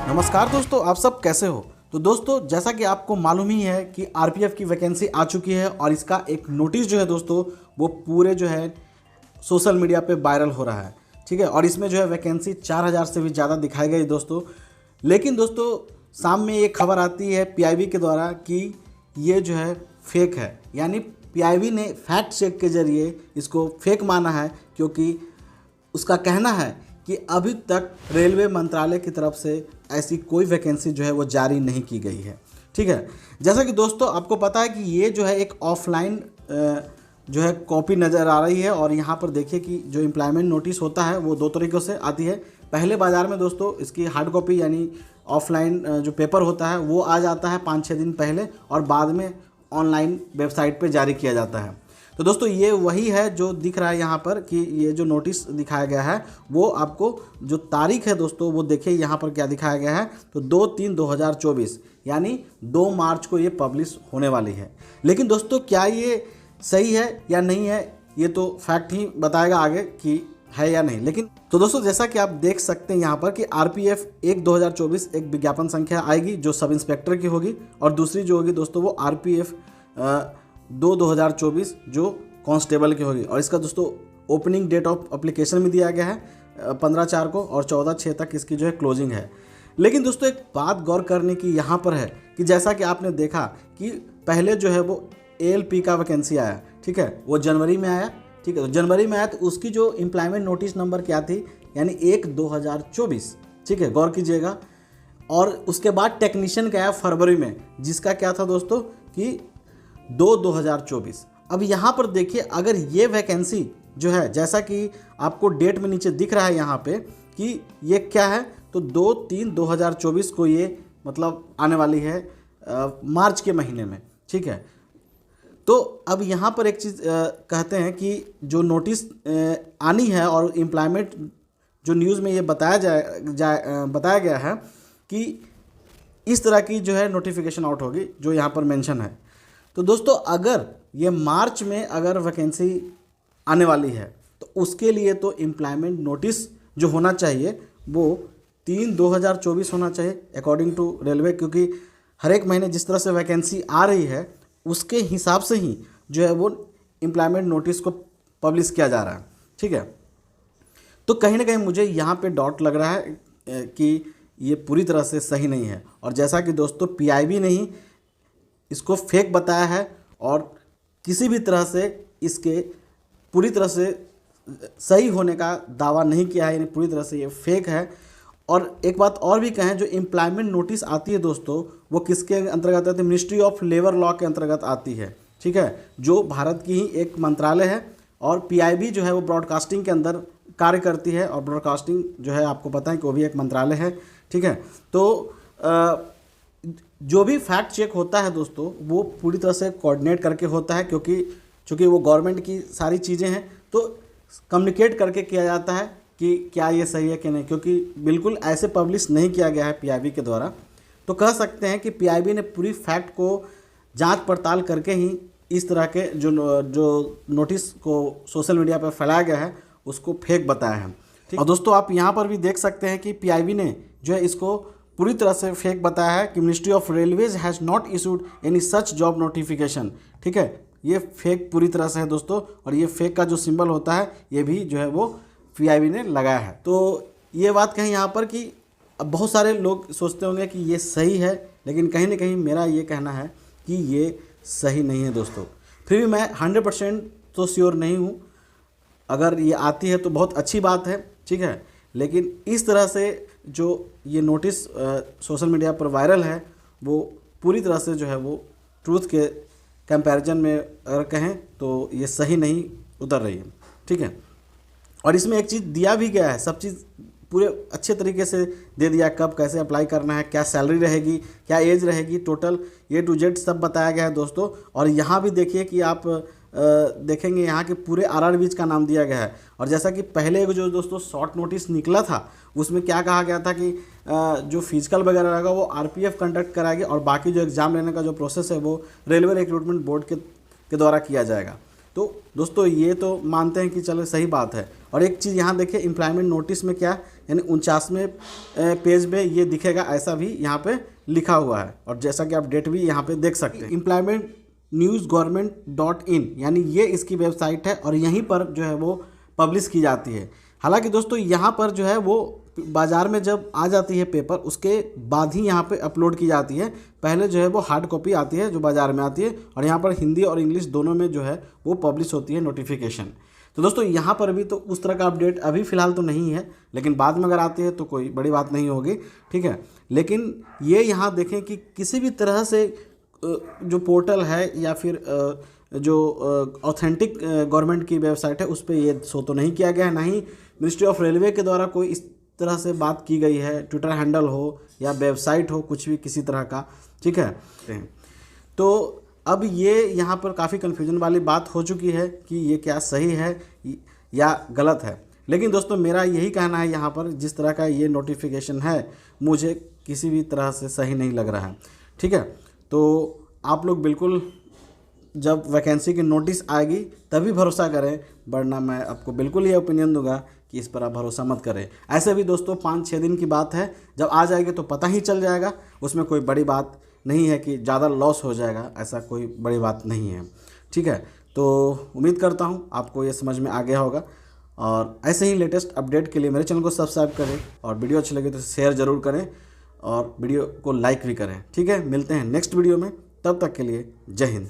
नमस्कार दोस्तों, आप सब कैसे हो। तो दोस्तों, जैसा कि आपको मालूम ही है कि आरपीएफ की वैकेंसी आ चुकी है और इसका एक नोटिस जो है दोस्तों वो पूरे जो है सोशल मीडिया पे वायरल हो रहा है। ठीक है, और इसमें जो है वैकेंसी 4000 से भी ज़्यादा दिखाई गई दोस्तों। लेकिन दोस्तों शाम में ये खबर आती है पीआईबी के द्वारा कि ये जो है फेक है, यानी पीआईबी ने फैक्ट चेक के जरिए इसको फेक माना है, क्योंकि उसका कहना है कि अभी तक रेलवे मंत्रालय की तरफ से ऐसी कोई वैकेंसी जो है वो जारी नहीं की गई है। ठीक है, जैसा कि दोस्तों आपको पता है कि ये जो है एक ऑफलाइन जो है कॉपी नज़र आ रही है। और यहाँ पर देखिए कि जो एम्प्लॉयमेंट नोटिस होता है वो दो तरीक़ों से आती है। पहले बाज़ार में दोस्तों इसकी हार्ड कॉपी यानी ऑफलाइन जो पेपर होता है वो आ जाता है 5-6 दिन पहले, और बाद में ऑनलाइन वेबसाइट पे जारी किया जाता है। तो दोस्तों ये वही है जो दिख रहा है यहाँ पर कि ये जो नोटिस दिखाया गया है वो आपको जो तारीख है दोस्तों वो देखिए यहाँ पर क्या दिखाया गया है। तो 2/3/2024 यानी 2 मार्च को ये पब्लिश होने वाली है। लेकिन दोस्तों क्या ये सही है या नहीं है ये तो फैक्ट ही बताएगा आगे कि है या नहीं। लेकिन तो दोस्तों जैसा कि आप देख सकते हैं यहाँ पर कि आरपीएफ 1/2024 एक विज्ञापन संख्या आएगी जो सब इंस्पेक्टर की होगी, और दूसरी जो होगी दोस्तों वो आरपीएफ 2/2024 जो कांस्टेबल की होगी। और इसका दोस्तों ओपनिंग डेट ऑफ एप्लीकेशन भी दिया गया है 15/4 को, और 14/6 तक इसकी जो है क्लोजिंग है। लेकिन दोस्तों एक बात गौर करने की यहाँ पर है कि जैसा कि आपने देखा कि पहले जो है वो एएलपी का वैकेंसी आया, ठीक है, वो जनवरी में आया। ठीक है, तो जनवरी में आया तो उसकी जो एम्प्लॉयमेंट नोटिस नंबर क्या थी, यानी 1/2024। ठीक है, गौर कीजिएगा। और उसके बाद टेक्नीशियन का आया फरवरी में, जिसका क्या था दोस्तों कि 2/2024। अब यहाँ पर देखिए अगर ये वैकेंसी जो है जैसा कि आपको डेट में नीचे दिख रहा है यहाँ पे कि ये क्या है, तो 2/3/2024 को ये मतलब आने वाली है मार्च के महीने में। ठीक है, तो अब यहाँ पर एक चीज़ कहते हैं कि जो नोटिस आनी है और एम्प्लॉयमेंट जो न्यूज़ में ये बताया गया है कि इस तरह की जो है नोटिफिकेशन आउट होगी जो यहाँ पर मेंशन है। तो दोस्तों अगर ये मार्च में अगर वैकेंसी आने वाली है तो उसके लिए तो एम्प्लॉयमेंट नोटिस जो होना चाहिए वो 3/2024 होना चाहिए अकॉर्डिंग टू रेलवे, क्योंकि हर एक महीने जिस तरह से वैकेंसी आ रही है उसके हिसाब से ही जो है वो एम्प्लॉयमेंट नोटिस को पब्लिश किया जा रहा है। ठीक है, तो कहीं ना कहीं मुझे यहाँ पे डाउट लग रहा है कि ये पूरी तरह से सही नहीं है। और जैसा कि दोस्तों पीआईबी ने ही इसको फेक बताया है और किसी भी तरह से इसके पूरी तरह से सही होने का दावा नहीं किया है, यानी पूरी तरह से ये फेक है। और एक बात और भी कहें, जो एम्प्लॉयमेंट नोटिस आती है दोस्तों वो किसके अंतर्गत आती है, मिनिस्ट्री ऑफ लेबर लॉ के अंतर्गत आती है। ठीक है, जो भारत की ही एक मंत्रालय है। और पीआईबी जो है वो ब्रॉडकास्टिंग के अंदर कार्य करती है, और ब्रॉडकास्टिंग जो है आपको पता है कि वो भी एक मंत्रालय है। ठीक है, तो जो भी फैक्ट चेक होता है दोस्तों वो पूरी तरह से कोऑर्डिनेट करके होता है, क्योंकि चूँकि वो गवर्नमेंट की सारी चीज़ें हैं तो कम्युनिकेट करके किया जाता है कि क्या ये सही है कि नहीं, क्योंकि बिल्कुल ऐसे पब्लिश नहीं किया गया है पीआईबी के द्वारा। तो कह सकते हैं कि पीआईबी ने पूरी फैक्ट को जांच पड़ताल करके ही इस तरह के जो नोटिस को सोशल मीडिया पर फैलाया गया है उसको फेक बताया है। ठीक, और दोस्तों आप यहाँ पर भी देख सकते हैं कि पीआईबी ने जो है इसको पूरी तरह से फेक बताया है कि ministry of railways has not issued any such job notification. ठीक है, ये फेक पूरी तरह से है दोस्तों, और ये फेक का जो सिंबल होता है ये भी जो है वो पीआईबी ने लगाया है। तो ये बात कहीं यहाँ पर कि अब बहुत सारे लोग सोचते होंगे कि ये सही है, लेकिन कहीं ना कहीं मेरा ये कहना है कि ये सही नहीं है दोस्तों। फिर भी मैं 100% तो श्योर नहीं हूँ, अगर ये आती है तो बहुत अच्छी बात है। ठीक है, लेकिन इस तरह से जो ये नोटिस सोशल मीडिया पर वायरल है वो पूरी तरह से जो है वो ट्रूथ के कंपैरिजन में अगर कहें तो ये सही नहीं उतर रही है। ठीक है, और इसमें एक चीज़ दिया भी गया है, सब चीज़ पूरे अच्छे तरीके से दे दिया, कब कैसे अप्लाई करना है, क्या सैलरी रहेगी, क्या एज रहेगी, टोटल A to Z सब बताया गया है दोस्तों। और यहाँ भी देखिए कि आप देखेंगे यहाँ के पूरे आरआरबीज का नाम दिया गया है। और जैसा कि पहले जो दोस्तों शॉर्ट नोटिस निकला था उसमें क्या कहा गया था कि जो फिजिकल वगैरह रहेगा वो आरपीएफ कंडक्ट कराएगी, और बाकी जो एग्ज़ाम लेने का जो प्रोसेस है वो रेलवे रिक्रूटमेंट बोर्ड के द्वारा किया जाएगा। तो दोस्तों ये तो मानते हैं कि चलो सही बात है। और एक चीज़ यहाँ देखिए एम्प्लॉयमेंट नोटिस में क्या यानी 49वें पेज पे ये दिखेगा, ऐसा भी यहाँ पे लिखा हुआ है। और जैसा कि आप डेट भी यहाँ पे देख सकते हैं। एम्प्लॉयमेंट न्यूज़ गवर्नमेंट.in यानी ये इसकी वेबसाइट है और यहीं पर जो है वो पब्लिश की जाती है। हालांकि दोस्तों यहाँ पर जो है वो बाज़ार में जब आ जाती है पेपर, उसके बाद ही यहाँ पे अपलोड की जाती है। पहले जो है वो हार्ड कॉपी आती है जो बाज़ार में आती है, और यहाँ पर हिंदी और इंग्लिश दोनों में जो है वो पब्लिश होती है नोटिफिकेशन। तो दोस्तों यहाँ पर भी तो उस तरह का अपडेट अभी फ़िलहाल तो नहीं है, लेकिन बाद में अगर आती है तो कोई बड़ी बात नहीं होगी, ठीक है। लेकिन ये यहाँ देखें कि किसी भी तरह से जो पोर्टल है या फिर जो ऑथेंटिक गवर्नमेंट की वेबसाइट है उस पर ये शो तो नहीं किया गया है, ना ही मिनिस्ट्री ऑफ रेलवे के द्वारा कोई इस तरह से बात की गई है, ट्विटर हैंडल हो या वेबसाइट हो, कुछ भी किसी तरह का, ठीक है। तो अब ये यहाँ पर काफ़ी कन्फ्यूजन वाली बात हो चुकी है कि ये क्या सही है या गलत है। लेकिन दोस्तों मेरा यही कहना है, यहाँ पर जिस तरह का ये नोटिफिकेशन है मुझे किसी भी तरह से सही नहीं लग रहा है, ठीक है। तो आप लोग बिल्कुल जब वैकेंसी की नोटिस आएगी तभी भरोसा करें, वरना मैं आपको बिल्कुल ये ओपिनियन दूंगा कि इस पर आप भरोसा मत करें। ऐसे भी दोस्तों 5-6 दिन की बात है, जब आ जाएगी तो पता ही चल जाएगा, उसमें कोई बड़ी बात नहीं है कि ज़्यादा लॉस हो जाएगा, ऐसा कोई बड़ी बात नहीं है, ठीक है। तो उम्मीद करता हूँ आपको ये समझ में आ गया होगा, और ऐसे ही लेटेस्ट अपडेट के लिए मेरे चैनल को सब्सक्राइब करें, और वीडियो अच्छी लगे तो शेयर ज़रूर करें और वीडियो को लाइक भी करें, ठीक है। मिलते हैं नेक्स्ट वीडियो में, तब तक के लिए जय हिंद।